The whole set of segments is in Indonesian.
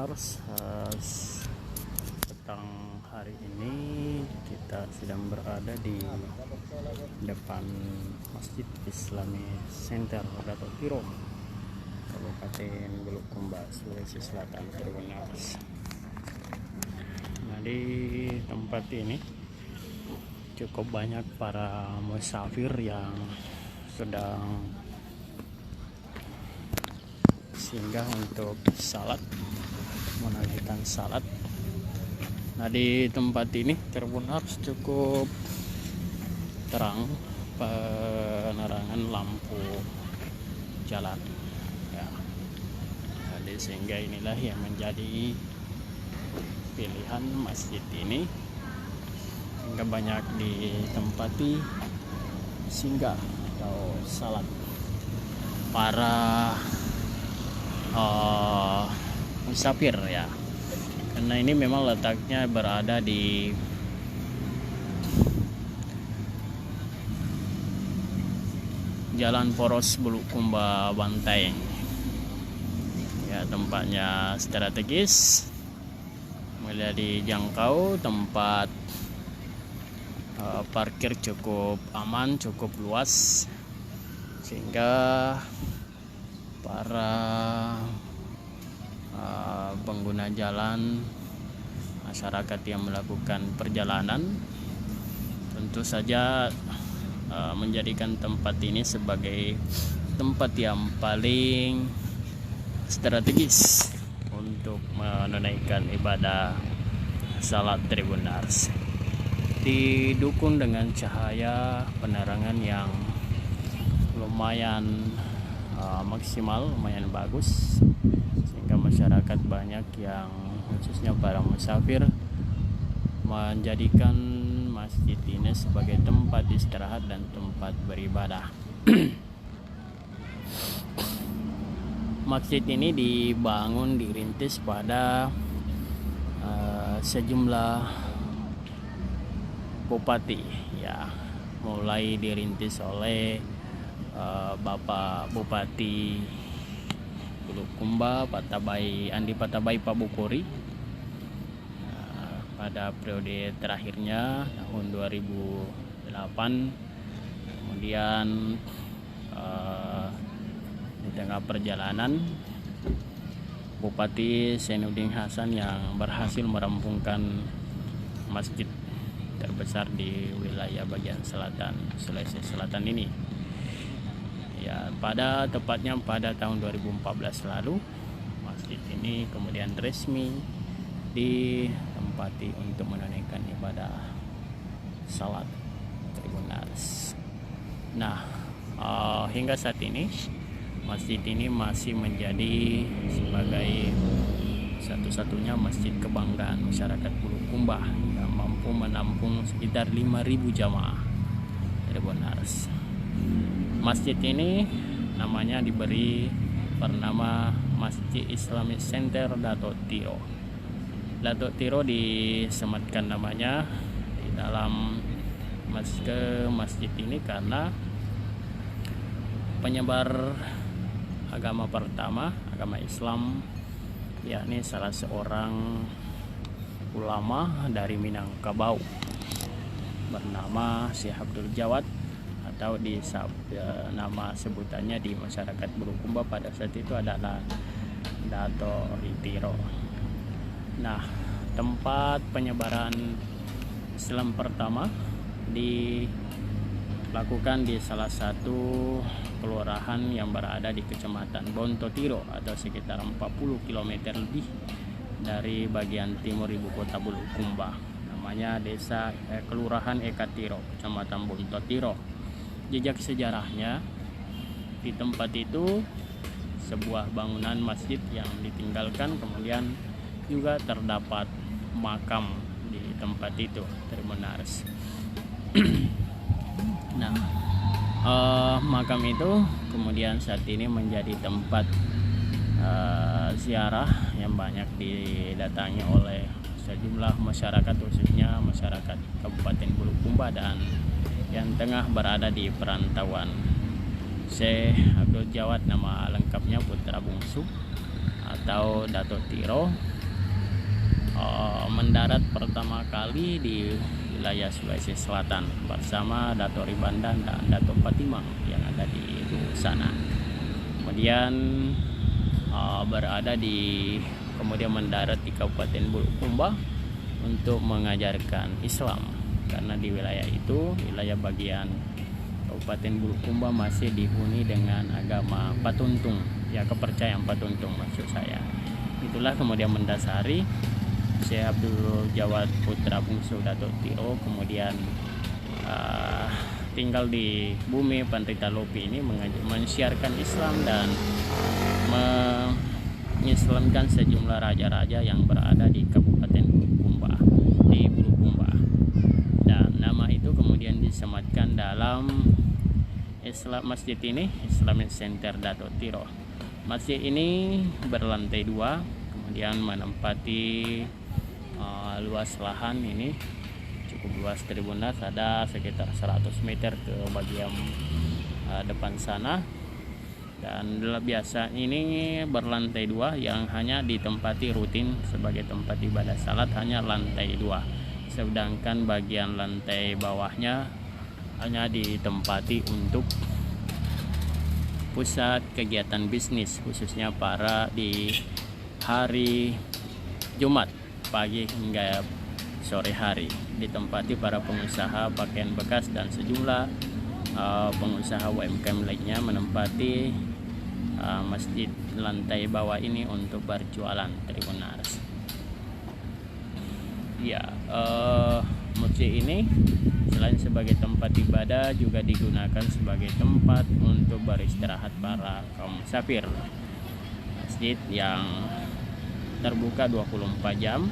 Tribuners, petang hari ini kita sedang berada di depan Masjid Islami Center Dato' Tiro, Kabupaten Bulukumba, Sulawesi Selatan, Tribuners. Nah, di tempat ini cukup banyak para musafir yang sedang singgah untuk salat, menunaikan salat. Nah, di tempat ini Tribuners cukup terang penerangan lampu jalan ya. Jadi sehingga inilah yang menjadi pilihan masjid ini, hingga banyak ditempati singgah atau salat para musafir ya, karena ini memang letaknya berada di Jalan Poros Bulukumba Bantaeng ya. Tempatnya strategis, mulai dijangkau, tempat parkir cukup aman, cukup luas, sehingga para pengguna jalan, masyarakat yang melakukan perjalanan tentu saja menjadikan tempat ini sebagai tempat yang paling strategis untuk menunaikan ibadah salat Tribuners. Didukung dengan cahaya penerangan yang lumayan maksimal, lumayan bagus, sehingga masyarakat banyak yang khususnya para musafir menjadikan masjid ini sebagai tempat istirahat dan tempat beribadah. Masjid ini dibangun, dirintis pada sejumlah bupati ya, mulai dirintis oleh Bapak Bupati Bulukumba, Andi Patabai Pak Bukori, pada periode terakhirnya tahun 2008. Kemudian di tengah perjalanan Bupati Zainuddin Hasan yang berhasil merampungkan masjid terbesar di wilayah bagian selatan Sulawesi Selatan ini ya. Tepatnya pada tahun 2014 lalu, masjid ini kemudian resmi ditempati untuk menunaikan ibadah salat Tribuners. Nah, hingga saat ini masjid ini masih menjadi sebagai satu-satunya masjid kebanggaan masyarakat Bulukumba yang mampu menampung sekitar 5.000 jamaah Tribuners. Masjid ini namanya diberi bernama Masjid Islami Center Dato' Tiro. Dato' Tiro disematkan namanya di dalam masjid ini karena penyebar agama pertama, agama Islam, yakni salah seorang ulama dari Minangkabau bernama Syekh Abdul Jawad, atau nama sebutannya di masyarakat Bulukumba pada saat itu adalah Dato' Tiro. Nah, tempat penyebaran Islam pertama dilakukan di salah satu kelurahan yang berada di Kecamatan Bontotiro atau sekitar 40 km lebih dari bagian timur ibu kota Bulukumba. Namanya Kelurahan Ekatiro, Kecamatan Bontotiro. Jejak sejarahnya, di tempat itu sebuah bangunan masjid yang ditinggalkan, kemudian juga terdapat makam di tempat itu, Tribuners. Nah, makam itu kemudian saat ini menjadi tempat ziarah yang banyak didatangi oleh sejumlah masyarakat, khususnya masyarakat Kabupaten Bulukumba dan yang tengah berada di perantauan. Syekh Abdul Jawad, nama lengkapnya Putra Bungsu atau Dato' Tiro, mendarat pertama kali di wilayah Sulawesi Selatan bersama Dato' Ribandan dan Dato' Patimang yang ada di sana. Kemudian kemudian mendarat di Kabupaten Bulukumba untuk mengajarkan Islam, karena di wilayah itu, wilayah bagian Kabupaten Bulukumba masih dihuni dengan agama Patuntung, ya kepercayaan Patuntung maksud saya. Itulah kemudian mendasari Syekh Abdul Jawad putra bungsu Dato' Tiro kemudian tinggal di bumi Pantai Lopi ini, mensiarkan Islam dan mengislamkan sejumlah raja-raja yang berada di Kabupaten Bulukumba, dan nama itu kemudian disematkan dalam masjid ini, Islamic Center Dato' Tiro. Masjid ini berlantai 2, kemudian menempati luas lahan ini cukup luas Tribunars, ada sekitar 100 meter ke bagian depan sana, dan biasa ini berlantai 2 yang hanya ditempati rutin sebagai tempat ibadah salat, hanya lantai 2, sedangkan bagian lantai bawahnya hanya ditempati untuk pusat kegiatan bisnis, khususnya para di hari Jumat pagi hingga sore hari, ditempati para pengusaha pakaian bekas dan sejumlah pengusaha UMKM lainnya menempati masjid lantai bawah ini untuk berjualan Tribunars. Ya, masjid ini selain sebagai tempat ibadah juga digunakan sebagai tempat untuk beristirahat para kaum musafir. Masjid yang terbuka 24 jam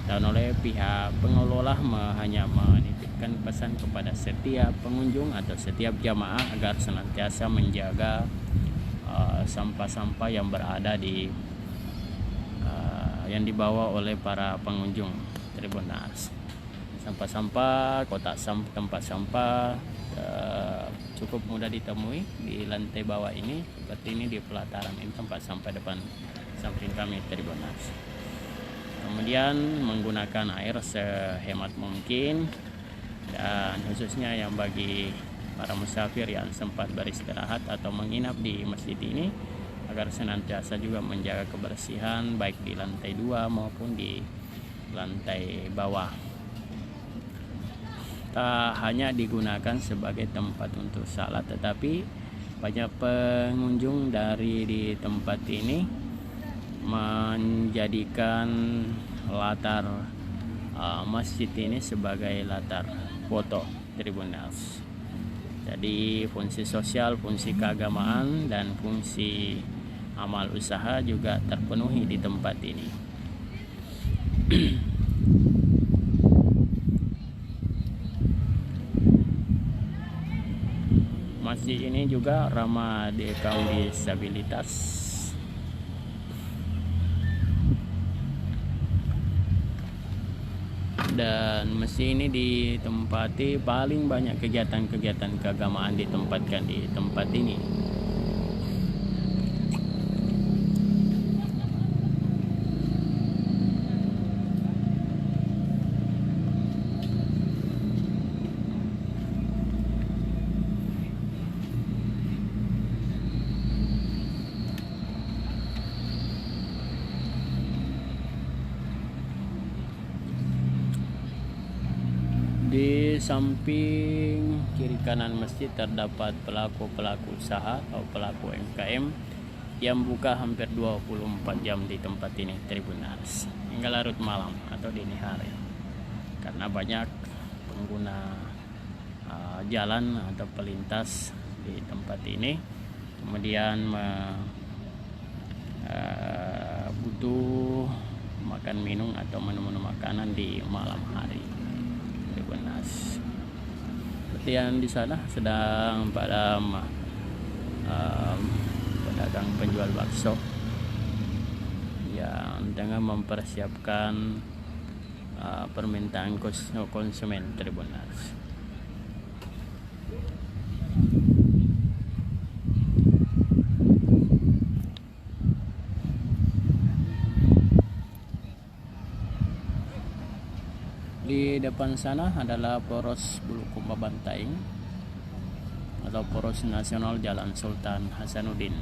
dan oleh pihak pengelola hanya menitipkan pesan kepada setiap pengunjung atau setiap jamaah agar senantiasa menjaga sampah-sampah yang berada di yang dibawa oleh para pengunjung Tribunars. Sampah-sampah, tempat sampah cukup mudah ditemui di lantai bawah ini, seperti ini di pelataran ini tempat sampah depan samping kami Tribunars. Kemudian menggunakan air sehemat mungkin, dan khususnya yang bagi para musafir yang sempat beristirahat atau menginap di masjid ini agar senantiasa juga menjaga kebersihan baik di lantai 2 maupun di lantai bawah. Tak hanya digunakan sebagai tempat untuk salat, tetapi banyak pengunjung dari di tempat ini menjadikan latar masjid ini sebagai latar foto Tribunals. Jadi fungsi sosial, fungsi keagamaan, dan fungsi amal usaha juga terpenuhi di tempat ini. Masjid ini juga ramah di kaum disabilitas. Dan masjid ini ditempati paling banyak kegiatan-kegiatan keagamaan ditempatkan di tempat ini. Di samping kiri kanan masjid terdapat pelaku-pelaku usaha atau pelaku UMKM yang buka hampir 24 jam di tempat ini Tribunars hingga larut malam atau dini hari, karena banyak pengguna jalan atau pelintas di tempat ini kemudian butuh makan minum atau menu-menu makanan di malam hari. Tribunars. Seperti yang di sana sedang pada pedagang penjual bakso yang tengah mempersiapkan permintaan konsumen Tribunars. Di depan sana adalah Poros Bulukumba Bantaing atau Poros Nasional Jalan Sultan Hasanuddin.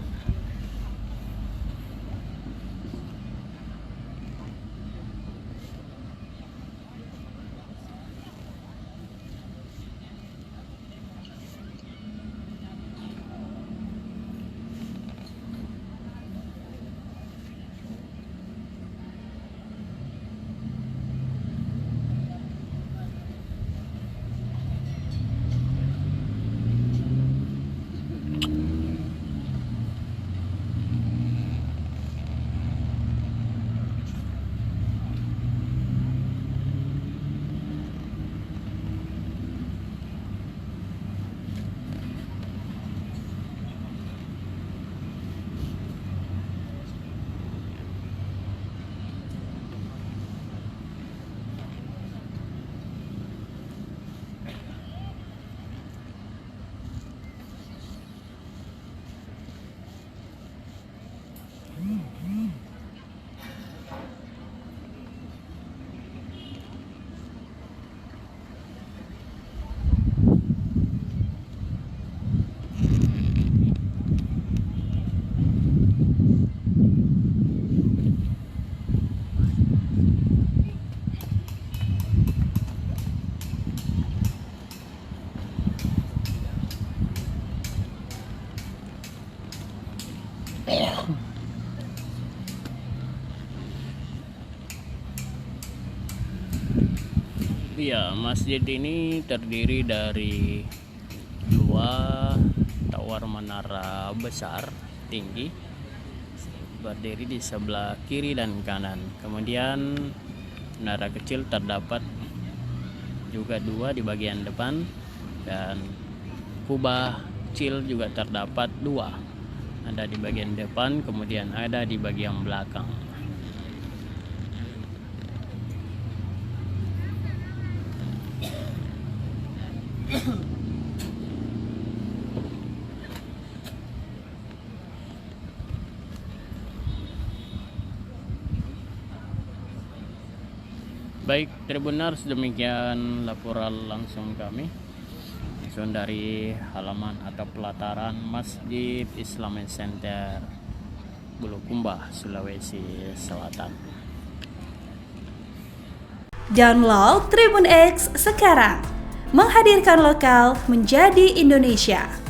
Ya, masjid ini terdiri dari dua tower menara besar tinggi berdiri di sebelah kiri dan kanan. Kemudian menara kecil terdapat juga dua di bagian depan, dan kubah kecil juga terdapat dua, ada di bagian depan kemudian ada di bagian belakang. Baik, Tribuners, demikian laporan langsung kami langsung dari halaman atau pelataran Masjid Islamic Center Bulukumba, Sulawesi Selatan. Download Tribun X sekarang, menghadirkan lokal menjadi Indonesia.